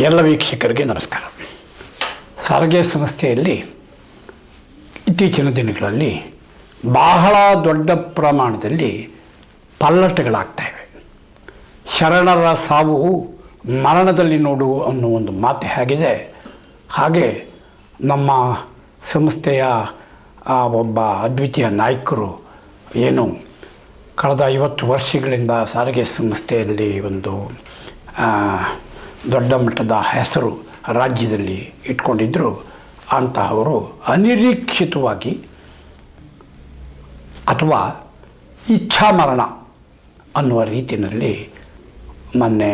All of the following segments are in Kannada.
ಎಲ್ಲ ವೀಕ್ಷಕರಿಗೆ ನಮಸ್ಕಾರ. ಸಾರಿಗೆ ಸಂಸ್ಥೆಯಲ್ಲಿ ಇತ್ತೀಚಿನ ದಿನಗಳಲ್ಲಿ ಬಹಳ ದೊಡ್ಡ ಪ್ರಮಾಣದಲ್ಲಿ ಪಲ್ಲಟಗಳಾಗ್ತಾಯಿವೆ. ಶರಣರ ಸಾವು ಮರಣದಲ್ಲಿ ನೋಡು ಅನ್ನೋ ಒಂದು ಮಾತು ಹೇಗಿದೆ, ಹಾಗೆ ನಮ್ಮ ಸಂಸ್ಥೆಯ ಒಬ್ಬ ಅದ್ವಿತೀಯ ನಾಯಕರು ಏನು ಕಳೆದ 50 ವರ್ಷಗಳಿಂದ ಸಾರಿಗೆ ಸಂಸ್ಥೆಯಲ್ಲಿ ಒಂದು ದೊಡ್ಡ ಮಟ್ಟದ ಹೆಸರು ರಾಜ್ಯದಲ್ಲಿ ಇಟ್ಕೊಂಡಿದ್ದರು. ಅಂತಹವರು ಅನಿರೀಕ್ಷಿತವಾಗಿ ಅಥವಾ ಇಚ್ಛಾಮರಣ ಅನ್ನುವ ರೀತಿಯಲ್ಲಿ ಮೊನ್ನೆ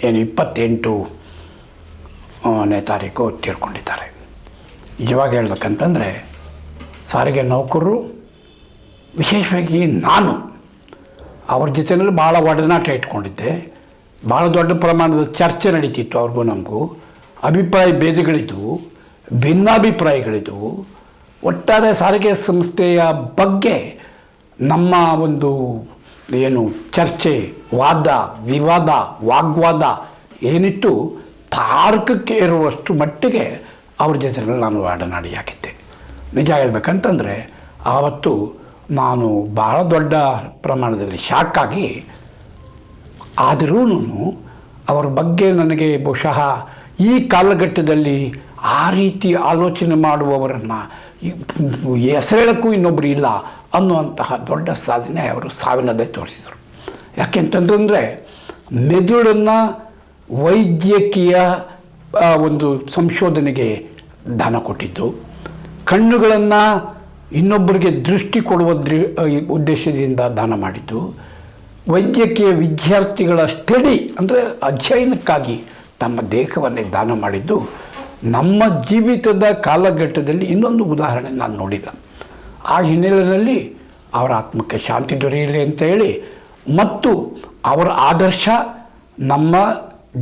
28ನೇ ತಾರೀಕು ತೀರ್ಕೊಂಡಿದ್ದಾರೆ. ನಿಜವಾಗಿ ಹೇಳ್ಬೇಕಂತಂದರೆ ಸಾರಿಗೆ ನೌಕರರು, ವಿಶೇಷವಾಗಿ ನಾನು ಅವ್ರ ಜೊತೆಯಲ್ಲಿ ಭಾಳ ಒಡನಾಟ ಇಟ್ಕೊಂಡಿದ್ದೆ. ಭಾಳ ದೊಡ್ಡ ಪ್ರಮಾಣದ ಚರ್ಚೆ ನಡೀತಿತ್ತು. ಅವ್ರಿಗೂ ನಮಗೂ ಅಭಿಪ್ರಾಯ ಭೇದಗಳಿದ್ದವು, ಭಿನ್ನಾಭಿಪ್ರಾಯಗಳಿದ್ದವು. ಒಟ್ಟಾರೆ ಸಾರಿಗೆ ಸಂಸ್ಥೆಯ ಬಗ್ಗೆ ನಮ್ಮ ಒಂದು ಏನು ಚರ್ಚೆ, ವಾದ ವಿವಾದ, ವಾಗ್ವಾದ ಏನಿತ್ತು ತಾರಕಕ್ಕೆ ಇರುವಷ್ಟು ಮಟ್ಟಿಗೆ ಅವ್ರ ಜೊತೆಯಲ್ಲಿ ನಾನು ಒಡನಾಡಿಯಾಗಿದ್ದೆ. ನಿಜ ಹೇಳ್ಬೇಕಂತಂದರೆ ಆವತ್ತು ನಾನು ಬಹಳ ದೊಡ್ಡ ಪ್ರಮಾಣದಲ್ಲಿ ಶಾಕಾಗಿ, ಆದರೂ ಅವರ ಬಗ್ಗೆ ನನಗೆ ಬಹುಶಃ ಈ ಕಾಲಘಟ್ಟದಲ್ಲಿ ಆ ರೀತಿ ಆಲೋಚನೆ ಮಾಡುವವರನ್ನು ಹೆಸರೇಳಕ್ಕೂ ಇನ್ನೊಬ್ಬರು ಇಲ್ಲ ಅನ್ನುವಂತಹ ದೊಡ್ಡ ಸಾಧನೆ ಅವರು ಸಾವಿನಲ್ಲೇ ತೋರಿಸಿದರು. ಯಾಕೆಂತಂದರೆ ಮೆದುಳನ್ನು ವೈದ್ಯಕೀಯ ಒಂದು ಸಂಶೋಧನೆಗೆ ದಾನ ಕೊಟ್ಟಿದ್ದು, ಕಣ್ಣುಗಳನ್ನು ಇನ್ನೊಬ್ಬರಿಗೆ ದೃಷ್ಟಿ ಕೊಡುವ ಉದ್ದೇಶದಿಂದ ದಾನ ಮಾಡಿದ್ದು, ವೈದ್ಯಕೀಯ ವಿದ್ಯಾರ್ಥಿಗಳ ಸ್ಟಡಿ ಅಂದರೆ ಅಧ್ಯಯನಕ್ಕಾಗಿ ತಮ್ಮ ದೇಹವನ್ನೇ ದಾನ ಮಾಡಿದ್ದು, ನಮ್ಮ ಜೀವಿತದ ಕಾಲಘಟ್ಟದಲ್ಲಿ ಇನ್ನೊಂದು ಉದಾಹರಣೆ ನಾನು ನೋಡಿಲ್ಲ. ಆ ಹಿನ್ನೆಲೆಯಲ್ಲಿ ಅವರ ಆತ್ಮಕ್ಕೆ ಶಾಂತಿ ದೊರೆಯಲಿ ಅಂತ ಹೇಳಿ, ಮತ್ತು ಅವರ ಆದರ್ಶ ನಮ್ಮ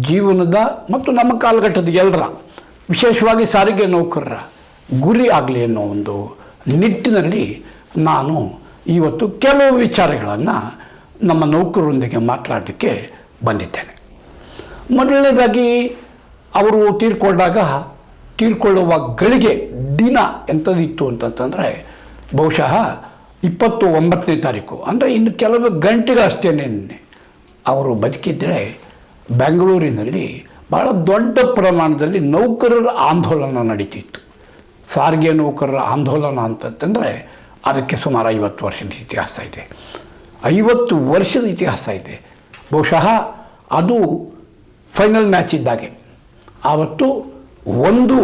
ಜೀವನದ ಮತ್ತು ನಮ್ಮ ಕಾಲಘಟ್ಟದ ಎಲ್ಲರ, ವಿಶೇಷವಾಗಿ ಸಾರಿಗೆ ನೌಕರರ ಗುರಿ ಆಗಲಿ ಅನ್ನೋ ಒಂದು ನಿಟ್ಟಿನಲ್ಲಿ ನಾನು ಇವತ್ತು ಕೆಲವು ವಿಚಾರಗಳನ್ನು ನಮ್ಮ ನೌಕರರೊಂದಿಗೆ ಮಾತನಾಡಲಿಕ್ಕೆ ಬಂದಿದ್ದೇನೆ. ಮೊದಲನೇದಾಗಿ ಅವರು ತೀರ್ಕೊಳ್ಳುವ ಗಳಿಗೆ ದಿನ ಎಂಥದಿತ್ತು ಅಂತಂತಂದರೆ, ಬಹುಶಃ 29ನೇ ತಾರೀಕು ಅಂದರೆ ಇನ್ನು ಕೆಲವು ಗಂಟೆಗಳಷ್ಟೇನೆ ಅವರು ಬದುಕಿದ್ದರೆ ಬೆಂಗಳೂರಿನಲ್ಲಿ ಭಾಳ ದೊಡ್ಡ ಪ್ರಮಾಣದಲ್ಲಿ ನೌಕರರ ಆಂದೋಲನ ನಡೀತಿತ್ತು. ಸಾರಿಗೆ ನೌಕರರ ಆಂದೋಲನ ಅಂತಂತಂದರೆ ಅದಕ್ಕೆ ಸುಮಾರು 50 ವರ್ಷದ ಇತಿಹಾಸ ಇದೆ. 50 ವರ್ಷದ ಇತಿಹಾಸ ಇದೆ. ಬಹುಶಃ ಅದು ಫೈನಲ್ ಮ್ಯಾಚ್ ಇದ್ದಾಗೆ. ಆವತ್ತು ಒಂದು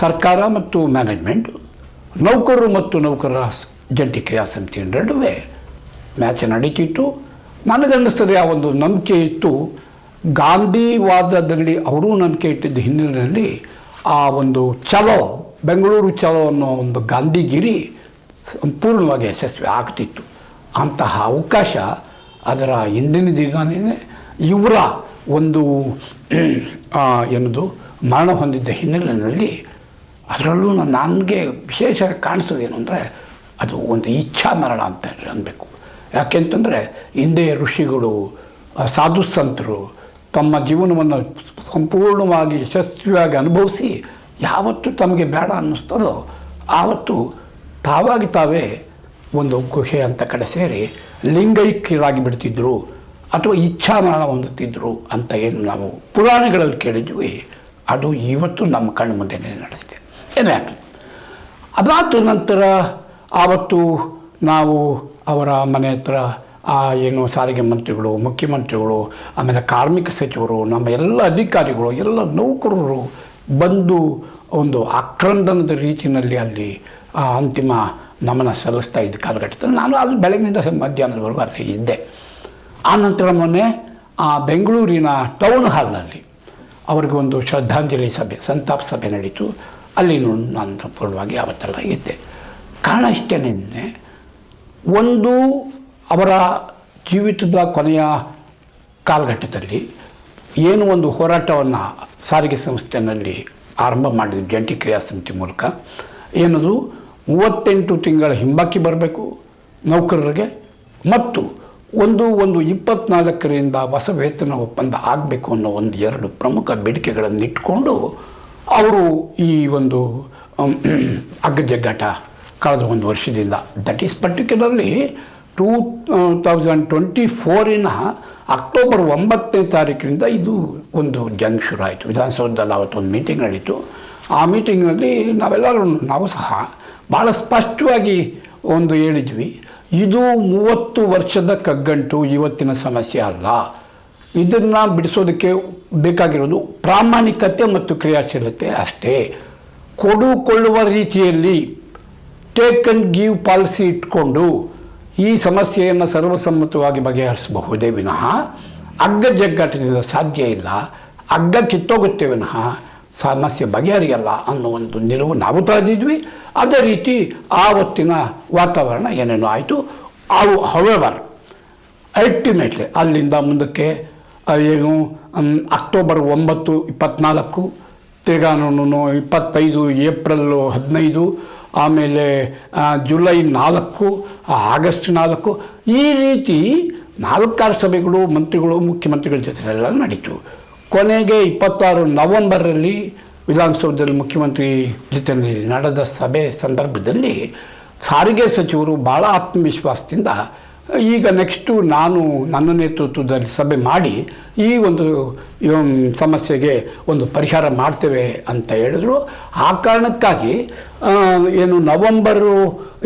ಸರ್ಕಾರ ಮತ್ತು ಮ್ಯಾನೇಜ್ಮೆಂಟ್, ನೌಕರರು ಮತ್ತು ನೌಕರರ ಜಂಟಿ ಕ್ರಿಯಾ ಸಮಿತಿ ನಡುವೆ ಮ್ಯಾಚ್ ನಡೀತಿತ್ತು. ನನಗನ್ನಿಸ್ತದೆ ಆ ಒಂದು ನಂಬಿಕೆ ಇತ್ತು. ಗಾಂಧಿವಾದದಲ್ಲಿ ಅವರೂ ನಂಬಿಕೆ ಇಟ್ಟಿದ್ದ ಹಿನ್ನೆಲೆಯಲ್ಲಿ ಆ ಒಂದು ಚಲೋ, ಬೆಂಗಳೂರು ಚಲೋ ಅನ್ನೋ ಒಂದು ಗಾಂಧಿಗಿರಿ ಸಂಪೂರ್ಣವಾಗಿ ಯಶಸ್ವಿ ಆಗ್ತಿತ್ತು. ಅಂತಹ ಅವಕಾಶ ಅದರ ಹಿಂದಿನ ದಿನವೇ ಇವರ ಒಂದು ಏನದು ಮರಣ ಹೊಂದಿದ್ದ ಹಿನ್ನೆಲೆಯಲ್ಲಿ, ಅದರಲ್ಲೂ ನನಗೆ ವಿಶೇಷ ಕಾಣಿಸೋದೇನು ಅಂದರೆ ಅದು ಒಂದು ಇಚ್ಛಾ ಮರಣ ಅಂತ ಅನ್ನಬೇಕು. ಯಾಕೆಂತಂದರೆ ಹಿಂದೆ ಋಷಿಗಳು, ಸಾಧು ಸಂತರು ತಮ್ಮ ಜೀವನವನ್ನು ಸಂಪೂರ್ಣವಾಗಿ ಯಶಸ್ವಿಯಾಗಿ ಅನುಭವಿಸಿ ಯಾವತ್ತು ತಮಗೆ ಬೇಡ ಅನ್ನಿಸ್ತದೋ ಆವತ್ತು ತಾವಾಗಿ ತಾವೇ ಒಂದು ಗುಹೆ ಅಂತ ಕಡೆ ಸೇರಿ ಲಿಂಗೈಕ್ಯರಾಗಿ ಬಿಡ್ತಿದ್ರು ಅಥವಾ ಇಚ್ಛಾ ಮರಣ ಹೊಂದುತ್ತಿದ್ದರು ಅಂತ ಏನು ನಾವು ಪುರಾಣಗಳಲ್ಲಿ ಕೇಳಿದ್ವಿ, ಅದು ಇವತ್ತು ನಮ್ಮ ಕಣ್ಣು ಮುಂದೆನೇ ನಡೆದಿದೆ. ಏನೇ ಆಗಲಿ, ಅದಾದ ನಂತರ ಆವತ್ತು ನಾವು ಅವರ ಮನೆ ಹತ್ರ ಏನು ಸಾರಿಗೆ ಮಂತ್ರಿಗಳು, ಮುಖ್ಯಮಂತ್ರಿಗಳು, ಆಮೇಲೆ ಕಾರ್ಮಿಕ ಸಚಿವರು, ನಮ್ಮ ಎಲ್ಲ ಅಧಿಕಾರಿಗಳು, ಎಲ್ಲ ನೌಕರರು ಬಂದು ಒಂದು ಆಕ್ರಂದನದ ರೀತಿಯಲ್ಲಿ ಅಲ್ಲಿ ಅಂತಿಮ ನಮನ ಸಲ್ಲಿಸ್ತಾ ಇದ್ದ ಕಾಲಘಟ್ಟದಲ್ಲಿ ನಾನು ಅಲ್ಲಿ ಬೆಳಗಿನಿಂದ ಮಧ್ಯಾಹ್ನದವರೆಗೂ ಅಲ್ಲಿ ಇದ್ದೆ. ಆನಂತರ ಮೊನ್ನೆ ಆ ಬೆಂಗಳೂರಿನ ಟೌನ್ ಹಾಲ್ನಲ್ಲಿ ಅವ್ರಿಗೆ ಒಂದು ಶ್ರದ್ಧಾಂಜಲಿ ಸಭೆ, ಸಂತಾಪ ಸಭೆ ನಡೀತು. ಅಲ್ಲಿ ನಾನು ಸಂಪೂರ್ಣವಾಗಿ ಅವತ್ತೆಲ್ಲ ಇದ್ದೆ. ಕಾರಣ ಇಷ್ಟೇನೆ, ಒಂದು ಅವರ ಜೀವಿತದ ಕೊನೆಯ ಕಾಲಘಟ್ಟದಲ್ಲಿ ಏನು ಒಂದು ಹೋರಾಟವನ್ನು ಸಾರಿಗೆ ಸಂಸ್ಥೆಯಲ್ಲಿ ಆರಂಭ ಮಾಡಿದ ಜಂಟಿ ಕ್ರಿಯಾ ಸಮಿತಿ ಮೂಲಕ, ಏನದು 38 ತಿಂಗಳ ಹಿಂಬಾಕಿ ಬರಬೇಕು ನೌಕರರಿಗೆ ಮತ್ತು ಒಂದು 24ರಿಂದ ಹೊಸ ವೇತನ ಒಪ್ಪಂದ ಆಗಬೇಕು ಅನ್ನೋ ಒಂದು 2 ಪ್ರಮುಖ ಬೇಡಿಕೆಗಳನ್ನು ಇಟ್ಕೊಂಡು ಅವರು ಈ ಒಂದು ಅಗ್ಗಜಗ್ಗಾಟ ಕಳೆದ ಒಂದು ವರ್ಷದಿಂದ, ದಟ್ ಈಸ್ ಪರ್ಟಿಕ್ಯುಲರ್ಲಿ 2024 ಅಕ್ಟೋಬರ್ 9ನೇ ತಾರೀಕಿನಿಂದ ಇದು ಒಂದು ಜಂಗ್ ಶುರು ಆಯಿತು. ವಿಧಾನಸೌಧದಲ್ಲಿ ಅವತ್ತೊಂದು ಮೀಟಿಂಗ್ ನಡೀತು. ಆ ಮೀಟಿಂಗ್ನಲ್ಲಿ ನಾವು ಸಹ ಭಾಳ ಸ್ಪಷ್ಟವಾಗಿ ಒಂದು ಹೇಳಿದ್ವಿ, ಇದು 30 ವರ್ಷದ ಕಗ್ಗಂಟು, ಇವತ್ತಿನ ಸಮಸ್ಯೆ ಅಲ್ಲ. ಇದನ್ನು ಬಿಡಿಸೋದಕ್ಕೆ ಬೇಕಾಗಿರೋದು ಪ್ರಾಮಾಣಿಕತೆ ಮತ್ತು ಕ್ರಿಯಾಶೀಲತೆ ಅಷ್ಟೇ. ಕೊಡುಕೊಳ್ಳುವ ರೀತಿಯಲ್ಲಿ ಟೇಕ್ ಆ್ಯಂಡ್ ಗಿವ್ ಪಾಲಿಸಿ ಇಟ್ಕೊಂಡು ಈ ಸಮಸ್ಯೆಯನ್ನು ಸರ್ವಸಮ್ಮತವಾಗಿ ಬಗೆಹರಿಸಬಹುದೇ ವಿನಃ ಅಗ್ಗಜಗ್ಗಾಟದಿಂದ ಸಾಧ್ಯ ಇಲ್ಲ, ಹಗ್ಗ ಕಿತ್ತೋಗುತ್ತೆ ವಿನಃ ಸಮಸ್ಯೆ ಬಗೆಹರಿಯಲ್ಲ ಅನ್ನೋ ಒಂದು ನಿಲುವು ನಾವು ತಳೆದಿದ್ವಿ. ಅದೇ ರೀತಿ ಆವತ್ತಿನ ವಾತಾವರಣ ಏನೇನೋ ಆಯಿತು. ಅವು ಹವೆವರ್ ಅಲ್ಟಿಮೇಟ್ಲಿ ಅಲ್ಲಿಂದ ಮುಂದಕ್ಕೆ ಏನು ಅಕ್ಟೋಬರ್ 9, 24, ತಿರ್ಗಾನು 25, ಏಪ್ರಿಲ್ 15, ಆಮೇಲೆ ಜುಲೈ 4, ಆಗಸ್ಟ್ 4, ಈ ರೀತಿ 4-6 ಸಭೆಗಳು ಮಂತ್ರಿಗಳು ಮುಖ್ಯಮಂತ್ರಿಗಳ ಜೊತೆಲೆಲ್ಲ ನಡೀತು. ಕೊನೆಗೆ 26 ನವೆಂಬರಲ್ಲಿ ವಿಧಾನಸೌಧದಲ್ಲಿ ಮುಖ್ಯಮಂತ್ರಿ ಜೊತೆಯಲ್ಲಿ ನಡೆದ ಸಭೆ ಸಂದರ್ಭದಲ್ಲಿ ಸಾರಿಗೆ ಸಚಿವರು ಭಾಳ ಆತ್ಮವಿಶ್ವಾಸದಿಂದ ಈಗ ನೆಕ್ಸ್ಟು ನನ್ನ ನೇತೃತ್ವದಲ್ಲಿ ಸಭೆ ಮಾಡಿ ಈ ಒಂದು ಸಮಸ್ಯೆಗೆ ಒಂದು ಪರಿಹಾರ ಮಾಡ್ತೇವೆ ಅಂತ ಹೇಳಿದ್ರು. ಆ ಕಾರಣಕ್ಕಾಗಿ ಏನು ನವಂಬರು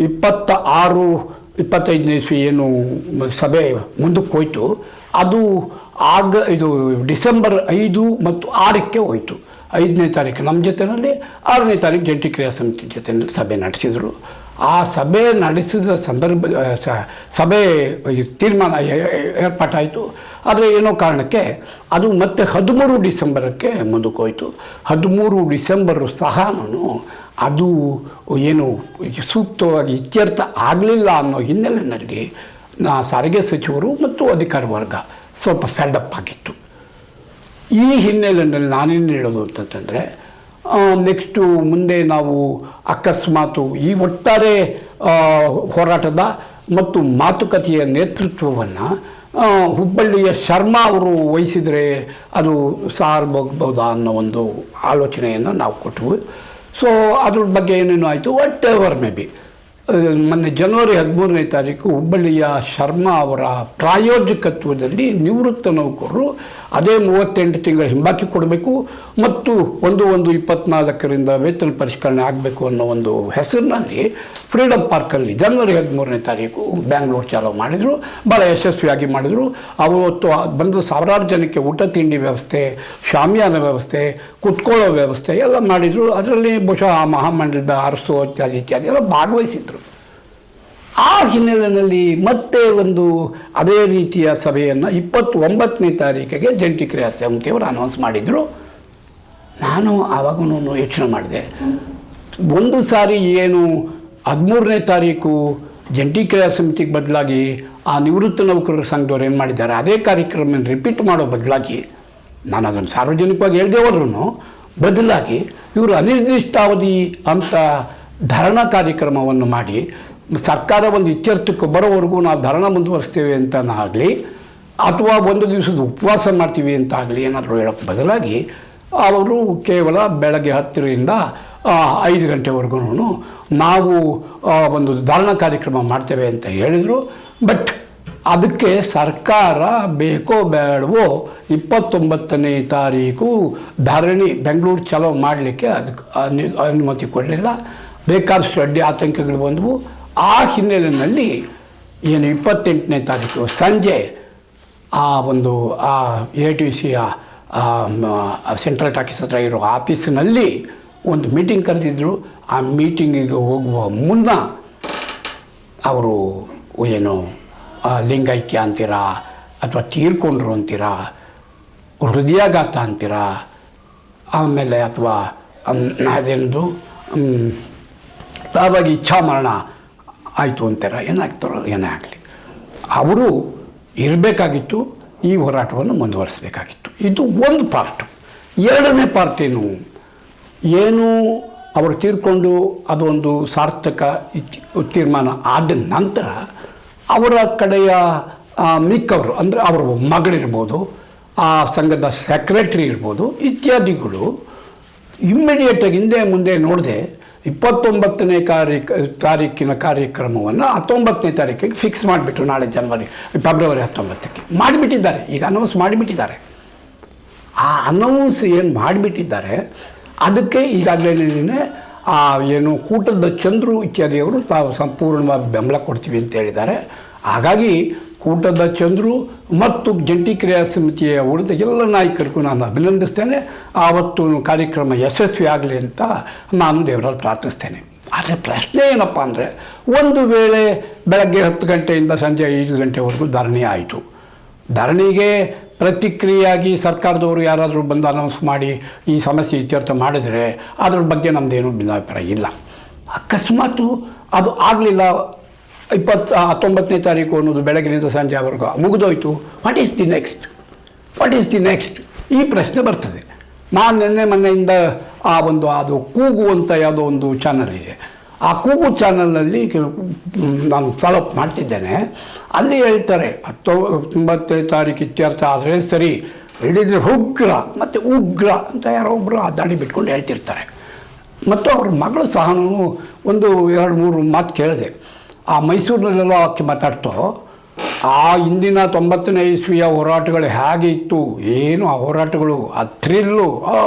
26, 25ನೇ ಇಸ್ವಿ ಏನು ಸಭೆ ಮುಂದಕ್ಕೆ ಹೋಯಿತು, ಅದು ಇದು ಡಿಸೆಂಬರ್ 5 ಮತ್ತು 6ಕ್ಕೆ ಹೋಯಿತು. 5ನೇ ತಾರೀಕು ನಮ್ಮ ಜೊತೆಯಲ್ಲಿ, 6ನೇ ತಾರೀಕು ಜಂಟಿ ಕ್ರಿಯಾ ಸಮಿತಿ ಜೊತೆಯಲ್ಲಿ ಸಭೆ ನಡೆಸಿದರು. ಆ ಸಭೆ ನಡೆಸಿದ ಸಭೆ ತೀರ್ಮಾನ ಏರ್ಪಾಟಾಯಿತು. ಆದರೆ ಏನೋ ಕಾರಣಕ್ಕೆ ಅದು ಮತ್ತೆ 13 ಡಿಸೆಂಬರಕ್ಕೆ ಮುಂದಕ್ಕೆ ಹೋಯಿತು. 13 ಡಿಸೆಂಬರು ಸಹ ಅದು ಏನು ಸೂಕ್ತವಾಗಿ ಇತ್ಯರ್ಥ ಆಗಲಿಲ್ಲ ಅನ್ನೋ ಹಿನ್ನೆಲೆಯಲ್ಲಿ ಸಾರಿಗೆ ಸಚಿವರು ಮತ್ತು ಅಧಿಕಾರ ವರ್ಗ ಸ್ವಲ್ಪ ಫೆಲ್ಡಪ್ ಆಗಿತ್ತು. ಈ ಹಿನ್ನೆಲೆಯಲ್ಲಿ ನಾನೇನು ಹೇಳೋದು ಅಂತಂದರೆ, ನೆಕ್ಸ್ಟು ಮುಂದೆ ನಾವು ಅಕಸ್ಮಾತು ಈ ಒಟ್ಟಾರೆ ಹೋರಾಟದ ಮತ್ತು ಮಾತುಕತೆಯ ನೇತೃತ್ವವನ್ನು ಹುಬ್ಬಳ್ಳಿಯ ಶರ್ಮಾ ಅವರು ವಹಿಸಿದರೆ ಅದು ಸಾರಬಹುದಾ ಅನ್ನೋ ಒಂದು ಆಲೋಚನೆಯನ್ನು ನಾವು ಕೊಟ್ಟವು. ಸೊ ಅದ್ರ ಬಗ್ಗೆ ಏನೇನು ಆಯಿತು, ವಾಟ್ ಎವರ್ ಮೇ ಬಿ, ಮೊನ್ನೆ ಜನವರಿ 13ನೇ ತಾರೀಕು ಹುಬ್ಬಳ್ಳಿಯ ಶರ್ಮಾ ಅವರ ಪ್ರಾಯೋಜಕತ್ವದಲ್ಲಿ ನಿವೃತ್ತ ನೌಕರರು ಅದೇ 38 ತಿಂಗಳ ಹಿಂಬಾಕಿ ಕೊಡಬೇಕು ಮತ್ತು 1/1/24ರಿಂದ ವೇತನ ಪರಿಷ್ಕರಣೆ ಆಗಬೇಕು ಅನ್ನೋ ಒಂದು ಹೆಸರಿನಲ್ಲಿ ಫ್ರೀಡಮ್ ಪಾರ್ಕಲ್ಲಿ ಜನವರಿ 13ನೇ ತಾರೀಕು ಬ್ಯಾಂಗ್ಳೂರು ಚಾಲೂ ಮಾಡಿದರು. ಭಾಳ ಯಶಸ್ವಿಯಾಗಿ ಮಾಡಿದರು. ಅವತ್ತು ಬಂದ ಸಾವಿರಾರು ಜನಕ್ಕೆ ಊಟ ತಿಂಡಿ ವ್ಯವಸ್ಥೆ, ಶಾಮಿಯಾನ ವ್ಯವಸ್ಥೆ, ಕುತ್ಕೊಳ್ಳೋ ವ್ಯವಸ್ಥೆ ಎಲ್ಲ ಮಾಡಿದರು. ಅದರಲ್ಲಿ ಬಹುಶಃ ಆ ಮಹಾಮಂಡಲದ ಅರಸು ಇತ್ಯಾದಿ ಎಲ್ಲ ಭಾಗವಹಿಸಿದರು. ಆ ಹಿನ್ನೆಲೆಯಲ್ಲಿ ಮತ್ತೆ ಒಂದು ಅದೇ ರೀತಿಯ ಸಭೆಯನ್ನು 29ನೇ ತಾರೀಕಿಗೆ ಜಂಟಿ ಕ್ರಿಯಾ ಸಮಿತಿಯವರು ಅನೌನ್ಸ್ ಮಾಡಿದರು. ನಾನು ಆವಾಗೂ ಯೋಚನೆ ಮಾಡಿದೆ, ಒಂದು ಸಾರಿ ಏನು 13ನೇ ತಾರೀಕು ಜಂಟಿ ಕ್ರಿಯಾ ಸಮಿತಿಗೆ ಬದಲಾಗಿ ಆ ನಿವೃತ್ತ ನೌಕರರ ಸಂಘದವ್ರು ಏನು ಮಾಡಿದ್ದಾರೆ ಅದೇ ಕಾರ್ಯಕ್ರಮ ರಿಪೀಟ್ ಮಾಡೋ ಬದಲಾಗಿ, ನಾನು ಅದನ್ನು ಸಾರ್ವಜನಿಕವಾಗಿ ಹೇಳ್ದೆ ಹೋದ್ರೂ ಬದಲಾಗಿ ಇವರು ಅನಿರ್ದಿಷ್ಟಾವಧಿ ಅಂತ ಧರಣಾ ಕಾರ್ಯಕ್ರಮವನ್ನು ಮಾಡಿ ಸರ್ಕಾರ ಒಂದು ಇತ್ಯರ್ಥಕ್ಕೆ ಬರೋವರೆಗೂ ನಾವು ಧರಣ ಮುಂದುವರಿಸ್ತೇವೆ ಅಂತನಾಗಲಿ ಅಥವಾ ಒಂದು ದಿವಸದ ಉಪವಾಸ ಮಾಡ್ತೀವಿ ಅಂತ ಆಗಲಿ ಏನಾದರೂ ಹೇಳೋಕ್ಕೆ ಬದಲಾಗಿ ಅವರು ಕೇವಲ ಬೆಳಗ್ಗೆ 10ರಿಂದ 5 ಗಂಟೆವರೆಗೂ ನಾವು ಒಂದು ಧರಣ ಕಾರ್ಯಕ್ರಮ ಮಾಡ್ತೇವೆ ಅಂತ ಹೇಳಿದರು. ಬಟ್ ಅದಕ್ಕೆ ಸರ್ಕಾರ ಬೇಕೋ ಬೇಡವೋ 29ನೇ ತಾರೀಕು ಧರಣಿ ಬೆಂಗಳೂರು ಚಲೋ ಮಾಡಲಿಕ್ಕೆ ಅದಕ್ಕೆ ಅನುಮತಿ ಕೊಡಲಿಲ್ಲ. ಬೇಕಾದಷ್ಟು ಅಡ್ಡಿ ಆತಂಕಗಳು ಬಂದವು. ಆ ಹಿನ್ನೆಲೆಯಲ್ಲಿ ಏನು 28ನೇ ತಾರೀಕು ಸಂಜೆ ಆ ಒಂದು ATCಯ ಸೆಂಟ್ರಲ್ ಟಾಕೀಸ್ ಹತ್ರ ಇರೋ ಆಫೀಸಿನಲ್ಲಿ ಒಂದು ಮೀಟಿಂಗ್ ಕರೆದಿದ್ದರು. ಆ ಮೀಟಿಂಗಿಗೆ ಹೋಗುವ ಮುನ್ನ ಅವರು ಏನು ಲಿಂಗೈಕ್ಯ ಅಂತೀರಾ ಅಥವಾ ತೀರ್ಕೊಂಡ್ರು ಅಂತೀರಾ, ಹೃದಯಾಘಾತ ಅಂತೀರಾ, ಆಮೇಲೆ ಅಥವಾ ಅದೇನದು ತಾವಾಗಿ ಇಚ್ಛಾಮರಣ ಆಯಿತು ಅಂತಾರ, ಏನಾಗ್ತಾರೋ ಏನೇ ಆಗಲಿ, ಅವರು ಇರಬೇಕಾಗಿತ್ತು, ಈ ಹೋರಾಟವನ್ನು ಮುಂದುವರಿಸಬೇಕಾಗಿತ್ತು. ಇದು ಒಂದು ಪಾರ್ಟು. ಎರಡನೇ ಪಾರ್ಟ್ ಏನು ಅವರು ತೀರ್ಕೊಂಡು ಅದೊಂದು ಸಾರ್ಥಕ ತೀರ್ಮಾನ ಆದ ನಂತರ ಅವರ ಕಡೆಯ ಮಿಕ್ಕವರು ಅಂದರೆ ಅವರ ಮಗಳಿರ್ಬೋದು, ಆ ಸಂಘದ ಸೆಕ್ರೆಟ್ರಿ ಇರ್ಬೋದು ಇತ್ಯಾದಿಗಳು ಇಮ್ಮಿಡಿಯೇಟಾಗಿ ಹಿಂದೆ ಮುಂದೆ ನೋಡದೆ 29ನೇ ತಾರೀಕಿನ ಕಾರ್ಯಕ್ರಮವನ್ನು 19ನೇ ತಾರೀಕಿಗೆ ಫಿಕ್ಸ್ ಮಾಡಿಬಿಟ್ರು. ನಾಳೆ ಫೆಬ್ರವರಿ 19ಕ್ಕೆ ಮಾಡಿಬಿಟ್ಟಿದ್ದಾರೆ. ಈಗ ಅನೌನ್ಸ್ ಮಾಡಿಬಿಟ್ಟಿದ್ದಾರೆ. ಆ ಅನೌನ್ಸ್ ಏನು ಮಾಡಿಬಿಟ್ಟಿದ್ದಾರೆ ಅದಕ್ಕೆ ಈಗಾಗಲೇ ಏನು ಕೂಟದ ಚಂದ್ರು ಇತ್ಯಾದಿಯವರು ತಾವು ಸಂಪೂರ್ಣವಾಗಿ ಬೆಂಬಲ ಕೊಡ್ತೀವಿ ಅಂತ ಹೇಳಿದ್ದಾರೆ. ಹಾಗಾಗಿ ಕೂಟದ ಚಂದ್ರು ಮತ್ತು ಜಂಟಿ ಕ್ರಿಯಾ ಸಮಿತಿಯ ಉಳಿದ ಎಲ್ಲ ನಾಯಕರಿಗೂ ನಾನು ಅಭಿನಂದಿಸ್ತೇನೆ. ಆವತ್ತು ಕಾರ್ಯಕ್ರಮ ಯಶಸ್ವಿ ಆಗಲಿ ಅಂತ ನಾನು ದೇವರಲ್ಲಿ ಪ್ರಾರ್ಥಿಸ್ತೇನೆ. ಆದರೆ ಪ್ರಶ್ನೆ ಏನಪ್ಪ ಅಂದರೆ, ಒಂದು ವೇಳೆ ಬೆಳಗ್ಗೆ 10 ಗಂಟೆಯಿಂದ ಸಂಜೆ 5 ಗಂಟೆವರೆಗೂ ಧರಣಿ ಆಯಿತು. ಧರಣಿಗೆ ಪ್ರತಿಕ್ರಿಯೆಯಾಗಿ ಸರ್ಕಾರದವರು ಯಾರಾದರೂ ಬಂದು ಅನೌನ್ಸ್ ಮಾಡಿ ಈ ಸಮಸ್ಯೆ ಇತ್ಯರ್ಥ ಮಾಡಿದರೆ ಅದ್ರ ಬಗ್ಗೆ ನಮ್ಮದೇನು ಭಿನ್ನಾಭಿಪ್ರಾಯ ಇಲ್ಲ. ಅಕಸ್ಮಾತು ಅದು ಆಗಲಿಲ್ಲ, 19ನೇ ತಾರೀಕು ಅನ್ನೋದು ಬೆಳಗಿನಿಂದ ಸಂಜೆವರೆಗೂ ಮುಗಿದೋಯ್ತು, ವಾಟ್ ಈಸ್ ದಿ ನೆಕ್ಸ್ಟ್ ಈ ಪ್ರಶ್ನೆ ಬರ್ತದೆ. ನಾನು ಮೊನ್ನೆಯಿಂದ ಅದು ಕೂಗು ಅಂತ ಯಾವುದೋ ಒಂದು ಚಾನಲ್ ಇದೆ. ಆ ಕೂಗು ಚಾನಲ್ನಲ್ಲಿ ನಾನು ಫಾಲೋಅಪ್ ಮಾಡ್ತಿದ್ದೇನೆ. ಅಲ್ಲಿ ಹೇಳ್ತಾರೆ 19ನೇ ತಾರೀಕು ಇತ್ಯರ್ಥ ಆದರೆ ಸರಿ, ಹಿಡಿದ್ರೆ ಉಗ್ರ ಮತ್ತು ಉಗ್ರ ಅಂತ ಯಾರೋ ಒಬ್ಬರು ಆ ದಾಡಿ ಬಿಟ್ಕೊಂಡು ಹೇಳ್ತಿರ್ತಾರೆ. ಮತ್ತು ಅವ್ರ ಮಗಳು ಸಹ ಒಂದು 2-3 ಮಾತು ಕೇಳಿದೆ. ಆ ಮೈಸೂರಿನಲ್ಲೆಲ್ಲ ಆಕೆ ಮಾತಾಡ್ತೋ ಆ ಹಿಂದಿನ 90ನೇ ಇಸ್ವಿಯ ಹೋರಾಟಗಳು ಹೇಗೆ ಇತ್ತು, ಏನು ಆ ಹೋರಾಟಗಳು, ಆ ಥ್ರಿಲ್ಲು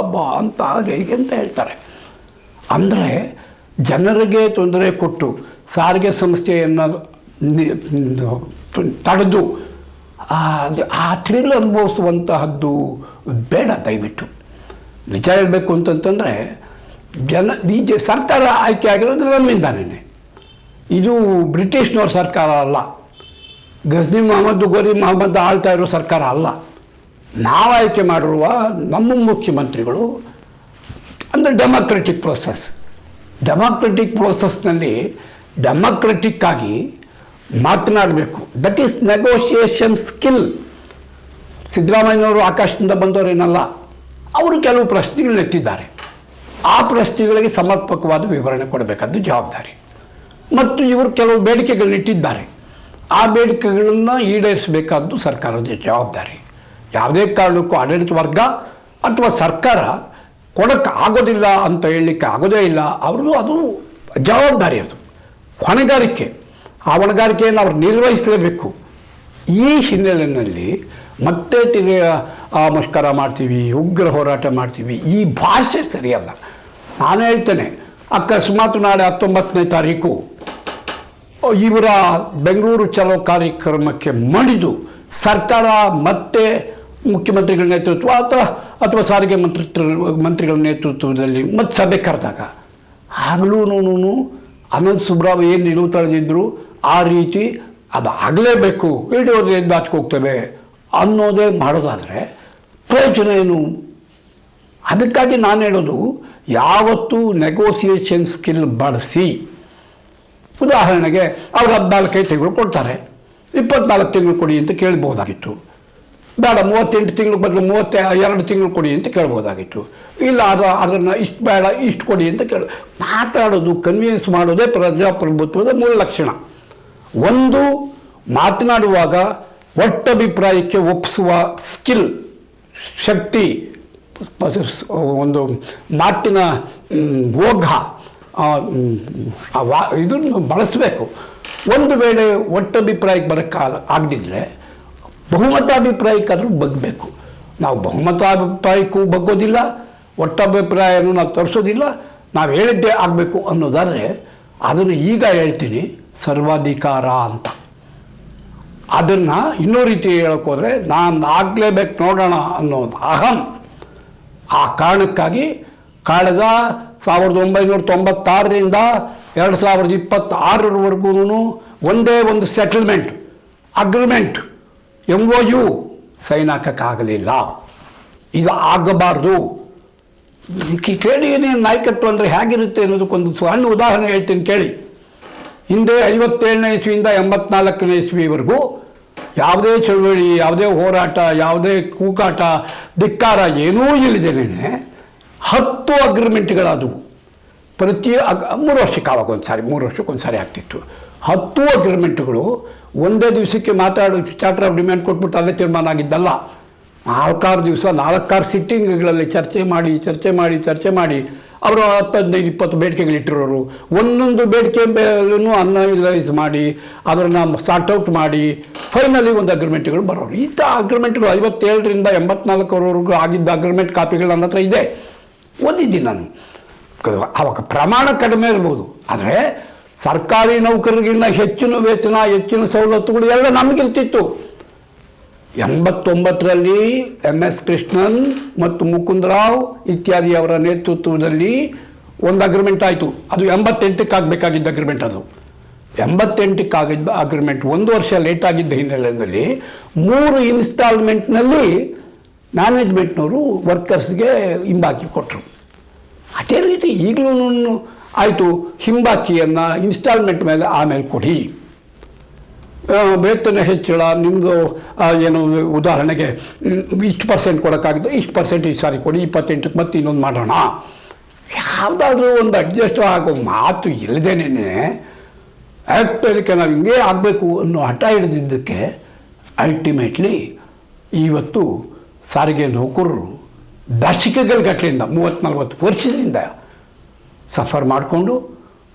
ಅಂತ ಹಾಗೆ ಹೀಗೆ ಅಂತ ಹೇಳ್ತಾರೆ. ಅಂದರೆ ಜನರಿಗೆ ತೊಂದರೆ ಕೊಟ್ಟು ಸಾರಿಗೆ ಸಂಸ್ಥೆಯನ್ನು ತಡೆದು ಆ ಥ್ರಿಲ್ ಅನುಭವಿಸುವಂತಹದ್ದು ಬೇಡ. ದಯವಿಟ್ಟು ನಿಜ ಹೇಳಬೇಕು ಅಂತಂತಂದರೆ ಸರ್ಕಾರ ಆಯ್ಕೆ ಆಗಿರೋದು ನಮ್ಮಿಂದಾನೇ. ಇದು ಬ್ರಿಟಿಷ್ನವ್ರ ಸರ್ಕಾರ ಅಲ್ಲ, ಗಜ್ನಿ ಮೊಹಮ್ಮದ್ ಗೋರಿ ಮೊಹಮ್ಮದ್ ಆಳ್ತಾ ಇರೋ ಸರ್ಕಾರ ಅಲ್ಲ. ನಾವು ಆಯ್ಕೆ ಮಾಡಿರುವ ನಮ್ಮ ಮುಖ್ಯಮಂತ್ರಿಗಳು ಅಂದರೆ ಡೆಮಾಕ್ರೆಟಿಕ್ ಪ್ರೋಸೆಸ್ನಲ್ಲಿ ಡೆಮಾಕ್ರೆಟಿಕ್ಕಾಗಿ ಮಾತನಾಡಬೇಕು. That is negotiation skill. ಸಿದ್ದರಾಮಯ್ಯನವರು ಆಕಾಶದಿಂದ ಬಂದವರೇನಲ್ಲ, ಅವರು ಕೆಲವು ಪ್ರಶ್ನೆಗಳನ್ನ ಎತ್ತಿದ್ದಾರೆ. ಆ ಪ್ರಶ್ನೆಗಳಿಗೆ ಸಮರ್ಪಕವಾದ ವಿವರಣೆ ಕೊಡಬೇಕಾದ್ದು ಜವಾಬ್ದಾರಿ. ಮತ್ತು ಇವರು ಕೆಲವು ಬೇಡಿಕೆಗಳನ್ನ ಇಟ್ಟಿದ್ದಾರೆ. ಆ ಬೇಡಿಕೆಗಳನ್ನು ಈಡೇರಿಸಬೇಕಾದ್ದು ಸರ್ಕಾರದ ಜವಾಬ್ದಾರಿ. ಯಾವುದೇ ಕಾರಣಕ್ಕೂ ಆಡಳಿತ ವರ್ಗ ಅಥವಾ ಸರ್ಕಾರ ಕೊಡೋಕ್ಕೆ ಆಗೋದಿಲ್ಲ ಅಂತ ಹೇಳಲಿಕ್ಕೆ ಆಗೋದೇ ಇಲ್ಲ. ಅವ್ರದ್ದು ಅದು ಜವಾಬ್ದಾರಿ, ಅದು ಹೊಣೆಗಾರಿಕೆ. ಆ ಹೊಣೆಗಾರಿಕೆಯನ್ನು ಅವ್ರು ನಿರ್ವಹಿಸಲೇಬೇಕು. ಈ ಹಿನ್ನೆಲೆಯಲ್ಲಿ ಮತ್ತೆ ಮುಷ್ಕರ ಮಾಡ್ತೀವಿ, ಉಗ್ರ ಹೋರಾಟ ಮಾಡ್ತೀವಿ, ಈ ಭಾಷೆ ಸರಿಯಲ್ಲ. ನಾನು ಹೇಳ್ತೇನೆ, ಅಕಸ್ಮಾತ್ ನಾಳೆ 19ನೇ ತಾರೀಕು ಇವರ ಬೆಂಗಳೂರು ಚಲೋ ಕಾರ್ಯಕ್ರಮಕ್ಕೆ ಮಣಿದು ಸರ್ಕಾರ ಮತ್ತೆ ಮುಖ್ಯಮಂತ್ರಿಗಳ ನೇತೃತ್ವ ಅಥವಾ ಸಾರಿಗೆ ಮಂತ್ರಿಗಳ ನೇತೃತ್ವದಲ್ಲಿ ಮತ್ತೆ ಸಭೆ ಕರೆದಾಗ ಆಗಲೂ ಅನಂತ್ ಸುಬ್ರಾವ್ ಏನು ನಿಲುವು ತಳೆದಿದ್ರು ಆ ರೀತಿ ಅದು ಆಗಲೇಬೇಕು, ಹಿಡಿಯೋದು ಎದ್ದು ಹೋಗ್ತೇವೆ ಅನ್ನೋದೇ ಮಾಡೋದಾದರೆ ಪ್ರಯೋಜನ ಏನು? ಅದಕ್ಕಾಗಿ ನಾನು ಹೇಳೋದು, ಯಾವತ್ತೂ ನೆಗೋಸಿಯೇಷನ್ ಸ್ಕಿಲ್ ಬಳಸಿ. ಉದಾಹರಣೆಗೆ ಅವ್ರು 14 ತಿಂಗಳು ಕೊಡ್ತಾರೆ, 24 ತಿಂಗಳು ಕೊಡಿ ಅಂತ ಕೇಳ್ಬೋದಾಗಿತ್ತು. ಬೇಡ 38 ತಿಂಗಳು ಬದಲು 32 ತಿಂಗಳು ಕೊಡಿ ಅಂತ ಕೇಳ್ಬೋದಾಗಿತ್ತು. ಇಲ್ಲ ಅದನ್ನು ಇಷ್ಟು ಬೇಡ ಇಷ್ಟು ಕೊಡಿ ಅಂತ ಮಾತಾಡೋದು, ಕನ್ವಿನ್ಸ್ ಮಾಡೋದೇ ಪ್ರಜಾಪ್ರಭುತ್ವದ ಮೂಲ ಲಕ್ಷಣ. ಒಂದು, ಮಾತನಾಡುವಾಗ ಒಟ್ಟಭಿಪ್ರಾಯಕ್ಕೆ ಒಪ್ಪಿಸುವ ಸ್ಕಿಲ್, ಶಕ್ತಿ, ಒಂದು ಮಾತಿನ ಓಘ ಇದನ್ನು ಬಳಸಬೇಕು. ಒಂದು ವೇಳೆ ಒಟ್ಟಭಿಪ್ರಾಯಕ್ಕೆ ಆಗದಿದ್ದರೆ ಬಹುಮತಾಭಿಪ್ರಾಯಕ್ಕಾದರೂ ಬಗ್ಗಬೇಕು. ನಾವು ಬಹುಮತಾಭಿಪ್ರಾಯಕ್ಕೂ ಬಗ್ಗೋದಿಲ್ಲ, ಒಟ್ಟಭಿಪ್ರಾಯನೂ ನಾವು ತರಿಸೋದಿಲ್ಲ. ನಾವು ಹೇಳಿದ್ದೇ ಆಗಬೇಕು ಅನ್ನೋದಾದರೆ ಅದನ್ನು ಈಗ ಹೇಳ್ತೀನಿ, ಸರ್ವಾಧಿಕಾರ ಅಂತ. ಅದನ್ನು ಇನ್ನೂ ರೀತಿ ಹೇಳೋಕ್ಕೋದ್ರೆ ನಾನು ಆಗಲೇಬೇಕು ನೋಡೋಣ ಅನ್ನೋದು ಅಹಂ. ಆ ಕಾರಣಕ್ಕಾಗಿ ಕಳೆದ 1996ರಿಂದ 2026ರವರೆಗೂ ಒಂದೇ ಒಂದು ಸೆಟಲ್ಮೆಂಟ್ ಅಗ್ರಿಮೆಂಟ್ MOU ಸೈನ್ ಹಾಕೋಕ್ಕಾಗಲಿಲ್ಲ. ಇದು ಆಗಬಾರ್ದು. ಟ್ರೇಡ್ ಯೂನಿಯನ್ ನಾಯಕತ್ವ ಅಂದರೆ ಹೇಗಿರುತ್ತೆ ಅನ್ನೋದಕ್ಕೊಂದು ಸಣ್ಣ ಉದಾಹರಣೆ ಹೇಳ್ತೀನಿ ಕೇಳಿ. ಹಿಂದೆ 57ನೇ ಇಸ್ವಿಯಿಂದ 84ನೇ ಇಸ್ವಿವರೆಗೂ ಯಾವುದೇ ಚಳುವಳಿ, ಯಾವುದೇ ಹೋರಾಟ, ಯಾವುದೇ ಕೂಗಾಟ, ಧಿಕ್ಕಾರ ಏನೂ ಇಲ್ಲದೇನೆ 10 ಅಗ್ರಿಮೆಂಟ್ಗಳಾದವು. ಪ್ರತಿ 3 ವರ್ಷಕ್ಕೆ, ಆವಾಗ 3 ವರ್ಷಕ್ಕೊಂದು ಸಾರಿ ಆಗ್ತಿತ್ತು. 10 ಅಗ್ರಿಮೆಂಟ್ಗಳು ಒಂದೇ ದಿವಸಕ್ಕೆ ಮಾತಾಡಿ ಚಾರ್ಟರ್ ಆಫ್ ಡಿಮ್ಯಾಂಡ್ ಕೊಟ್ಬಿಟ್ಟು ಅಲ್ಲೇ ತೀರ್ಮಾನ ಆಗಿದ್ದಲ್ಲ. 4 ದಿವಸ 4 ಸಿಟ್ಟಿಂಗ್ಗಳಲ್ಲಿ ಚರ್ಚೆ ಮಾಡಿ ಅವರು 10-15-20 ಬೇಡಿಕೆಗಳಿಟ್ಟಿರೋರು. ಒಂದೊಂದು ಬೇಡಿಕೆ ಮೇಲೂ ಅನಲೈಸ್ ಮಾಡಿ ಅದನ್ನು ಸಾರ್ಟ್ ಔಟ್ ಮಾಡಿ ಫೈನಲಿ ಒಂದು ಅಗ್ರಿಮೆಂಟ್ಗಳು ಬರೋರು. ಇಂಥ ಅಗ್ರಿಮೆಂಟ್ಗಳು 57ರಿಂದ 84ವರೆಗೂ ಆಗಿದ್ದ ಅಗ್ರಿಮೆಂಟ್ ಕಾಪಿಗಳು ನನ್ನ ಹತ್ರ ಇದೆ, ಓದಿದ್ದೀನಿ ನಾನು. ಅವಾಗ ಪ್ರಮಾಣ ಕಡಿಮೆ ಇರ್ಬೋದು, ಆದರೆ ಸರ್ಕಾರಿ ನೌಕರರಿಗಿನ್ನ ಹೆಚ್ಚಿನ ವೇತನ, ಹೆಚ್ಚಿನ ಸವಲತ್ತುಗಳು ಎಲ್ಲ ನಮಗಿರ್ತಿತ್ತು. 89ರಲ್ಲಿ MS ಕೃಷ್ಣನ್ ಮತ್ತು ಮುಕುಂದರಾವ್ ಇತ್ಯಾದಿ ಅವರ ನೇತೃತ್ವದಲ್ಲಿ ಒಂದು ಅಗ್ರಿಮೆಂಟ್ ಆಯಿತು. ಅದು 88ಕ್ಕೆ ಆಗಬೇಕಾಗಿದ್ದ ಅಗ್ರಿಮೆಂಟ್. ಅದು 88ಕ್ಕೆ ಆಗಿದ್ದ ಅಗ್ರಿಮೆಂಟ್ 1 ವರ್ಷ ಲೇಟ್ ಆಗಿದ್ದ ಹಿನ್ನೆಲೆಯಲ್ಲಿ 3 ಇನ್ಸ್ಟಾಲ್ಮೆಂಟ್ನಲ್ಲಿ ಮ್ಯಾನೇಜ್ಮೆಂಟ್ನವರು ವರ್ಕರ್ಸ್ಗೆ ಹಿಂಬಾಕಿ ಕೊಟ್ಟರು. ಅದೇ ರೀತಿ ಈಗಲೂ ಆಯಿತು, ಹಿಂಬಾಕಿಯನ್ನು ಇನ್ಸ್ಟಾಲ್ಮೆಂಟ್ ಮೇಲೆ ಆಮೇಲೆ ಕೊಡಿ, ವೇತನ ಹೆಚ್ಚಳ ನಿಮ್ಮದು ಏನು ಉದಾಹರಣೆಗೆ ಇಷ್ಟು % ಕೊಡೋಕ್ಕಾಗಿದ್ದು ಇಷ್ಟು % ಈ ಸಾರಿ ಕೊಡಿ, 28ಕ್ಕೆ ಮತ್ತೆ ಇನ್ನೊಂದು ಮಾಡೋಣ. ಯಾವುದಾದ್ರೂ ಒಂದು ಅಡ್ಜಸ್ಟ್ ಆಗೋ ಮಾತು ಇಲ್ಲದೇನೆ ಆ್ಯಕ್ಟರಿಗೆ ನಾವು ಹಿಂಗೆ ಆಗಬೇಕು ಅನ್ನೋ ಹಠ ಹಿಡಿದಿದ್ದಕ್ಕೆ ಅಲ್ಟಿಮೇಟ್ಲಿ ಇವತ್ತು ಸಾರಿಗೆ ನೌಕರರು ದಶಕಗಟ್ಟಲೆಯಿಂದ 30-40 ವರ್ಷದಿಂದ ಸಫರ್ ಮಾಡಿಕೊಂಡು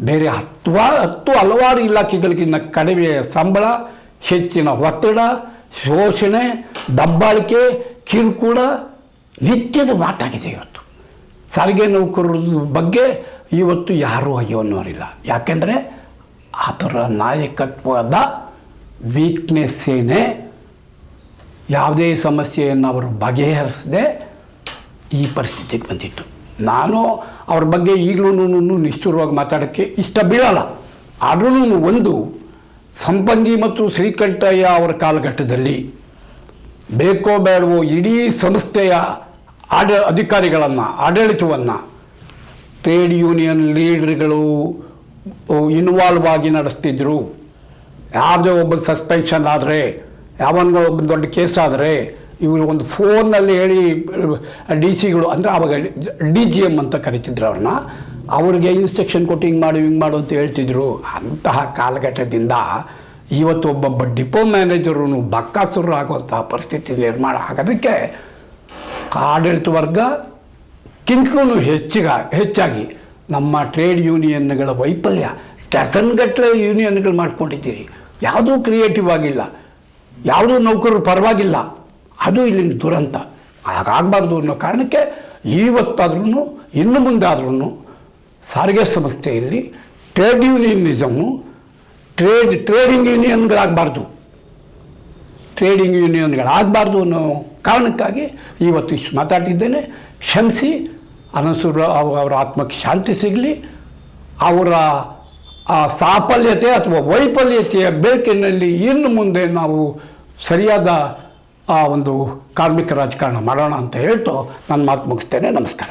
ಬೇರೆ 10 ಹಲವಾರು ಇಲಾಖೆಗಳಿಗಿನ್ನ ಕಡಿಮೆ ಸಂಬಳ, ಹೆಚ್ಚಿನ ಒತ್ತಡ, ಶೋಷಣೆ, ದಬ್ಬಾಳಿಕೆ, ಕಿರುಕುಳ ನಿತ್ಯದ ಮಾತಾಗಿದೆ. ಇವತ್ತು ಸಾರಿಗೆ ನೌಕರರ ಬಗ್ಗೆ ಇವತ್ತು ಯಾರೂ ಅಯ್ಯೋ ಅನ್ನೋರಿಲ್ಲ. ಯಾಕೆಂದರೆ ಅದರ ನಾಯಕತ್ವದ ವೀಕ್ನೆಸ್ಸೇನೆ ಯಾವುದೇ ಸಮಸ್ಯೆಯನ್ನು ಅವರು ಬಗೆಹರಿಸದೆ ಈ ಪರಿಸ್ಥಿತಿಗೆ ಬಂದಿತ್ತು. ನಾನು ಅವ್ರ ಬಗ್ಗೆ ಈಗಲೂ ನಿಷ್ಠುರವಾಗಿ ಮಾತಾಡೋಕ್ಕೆ ಇಷ್ಟ ಬೀಳಲ್ಲ. ಆದ್ರೂ ಒಂದು ಸಂಪಂಗಿ ಮತ್ತು ಶ್ರೀಕಂಠಯ್ಯ ಅವರ ಕಾಲಘಟ್ಟದಲ್ಲಿ ಬೇಕೋ ಬೇಡವೋ ಇಡೀ ಸಂಸ್ಥೆಯ ಅಧಿಕಾರಿಗಳನ್ನು, ಆಡಳಿತವನ್ನು ಟ್ರೇಡ್ ಯೂನಿಯನ್ ಲೀಡರ್ಗಳು ಇನ್ವಾಲ್ವ್ ಆಗಿ ನಡೆಸ್ತಿದ್ರು. ಯಾವುದೇ ಒಬ್ಬ ಸಸ್ಪೆನ್ಷನ್ ಆದರೆ, ಯಾವನಿಗೋ ಒಬ್ಬ ದೊಡ್ಡ ಕೇಸ್ ಆದರೆ ಇವರು ಒಂದು ಫೋನ್ನಲ್ಲಿ ಹೇಳಿ DC ಗಳು ಅಂದರೆ ಆವಾಗ DGM ಅಂತ ಕರಿತಿದ್ರು ಅವ್ರನ್ನ, ಅವ್ರಿಗೆ ಇನ್ಸ್ಟ್ರಕ್ಷನ್ ಕೊಟ್ಟು ಹಿಂಗೆ ಮಾಡು ಅಂತ ಹೇಳ್ತಿದ್ರು. ಅಂತಹ ಕಾಲಘಟ್ಟದಿಂದ ಇವತ್ತು ಒಬ್ಬೊಬ್ಬ ಡಿಪೋ ಮ್ಯಾನೇಜರು ಬಕ್ಕಾಸುರು ಆಗುವಂತಹ ಪರಿಸ್ಥಿತಿ ನಿರ್ಮಾಣ ಆಗೋದಕ್ಕೆ ಆಡಳಿತ ವರ್ಗಕ್ಕಿಂತಲೂ ಹೆಚ್ಚಾಗಿ ನಮ್ಮ ಟ್ರೇಡ್ ಯೂನಿಯನ್ಗಳ ವೈಫಲ್ಯ. ಡಜನ್ಗಟ್ಟಲೆ ಯೂನಿಯನ್ಗಳು ಮಾಡ್ಕೊಂಡಿದ್ದೀರಿ, ಯಾವುದೂ ಕ್ರಿಯೇಟಿವ್ ಆಗಿಲ್ಲ, ಯಾವುದೂ ನೌಕರರು ಪರವಾಗಿಲ್ಲ. ಅದು ಇಲ್ಲಿನ ದುರಂತ. ಹಾಗಾಗಬಾರ್ದು ಅನ್ನೋ ಕಾರಣಕ್ಕೆ ಇವತ್ತಾದ್ರೂ ಇನ್ನು ಮುಂದೆ ಆದ್ರೂ ಸಾರಿಗೆ ಸಂಸ್ಥೆಯಲ್ಲಿ ಟ್ರೇಡ್ ಯೂನಿಯನಿಸಮು ಟ್ರೇಡಿಂಗ್ ಯೂನಿಯನ್ಗಳಾಗಬಾರ್ದು ಅನ್ನೋ ಕಾರಣಕ್ಕಾಗಿ ಇವತ್ತು ಇಷ್ಟು ಮಾತಾಡ್ತಿದ್ದೇನೆ. ಕ್ಷಮಿಸಿ, ಅವರ ಆತ್ಮಕ್ಕೆ ಶಾಂತಿ ಸಿಗಲಿ. ಅವರ ಸಾಫಲ್ಯತೆ ಅಥವಾ ವೈಫಲ್ಯತೆಯ ಬೇಕಿನಲ್ಲಿ ಇನ್ನು ಮುಂದೆ ನಾವು ಸರಿಯಾದ ಒಂದು ಕಾರ್ಮಿಕ ರಾಜಕಾರಣ ಮಾಡೋಣ ಅಂತ ಹೇಳ್ತು ನನ್ನ ಮಾತು ಮುಗಿಸ್ತೇನೆ. ನಮಸ್ಕಾರ.